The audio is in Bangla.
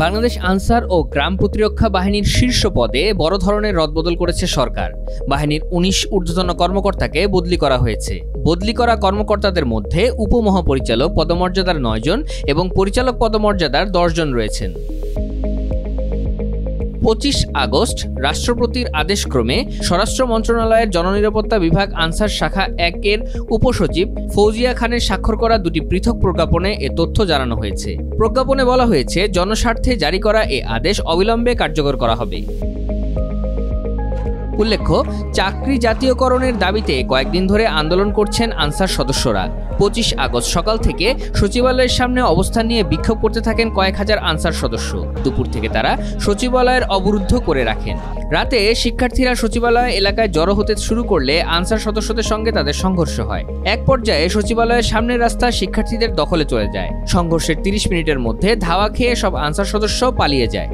বাংলাদেশ আনসার ও গ্রাম প্রতিরক্ষা বাহিনীর শীর্ষ পদে বড় ধরনের রদবদল করেছে সরকার। বাহিনীর ১৯ ঊর্ধ্বতন কর্মকর্তাকে বদলি করা হয়েছে। বদলি করা কর্মকর্তাদের মধ্যে উপমহাপরিচালক পদমর্যাদার ৯ জন এবং পরিচালক পদমর্যাদার ১০ জন রয়েছেন। ২৫ আগস্ট রাষ্ট্রপতির আদেশক্রমে স্বরাষ্ট্র মন্ত্রণালয়ের জননিরাপত্তা বিভাগ আনসার শাখা ১-এর উপসচিব ফৌজিয়া খানের স্বাক্ষর করা দুটি পৃথক প্রজ্ঞাপনে এ তথ্য জানানো হয়েছে। প্রজ্ঞাপনে বলা হয়েছে, জনস্বার্থে জারি করা এ আদেশ অবিলম্বে কার্যকর করা হবে। উল্লেখ্য, চাকরি জাতীয়করণের দাবিতে কয়েকদিন ধরে আন্দোলন করছেন আনসার সদস্যরা। ২৫ আগস্ট সকাল থেকে সচিবালয়ের সামনে অবস্থান নিয়ে বিক্ষোভ করতে থাকেন কয়েক হাজার আনসার সদস্য। দুপুর থেকে তারা সচিবালয়ের অবরুদ্ধ করে রাখেন। রাতে শিক্ষার্থীরা সচিবালয় এলাকায় জড়ো হতে শুরু করলে আনসার সদস্যদের সঙ্গে তাদের সংঘর্ষ হয়। এক পর্যায়ে সচিবালয়ের সামনের রাস্তা শিক্ষার্থীদের দখলে চলে যায়। সংঘর্ষের ৩০ মিনিটের মধ্যে ধাওয়া খেয়ে সব আনসার সদস্য পালিয়ে যায়।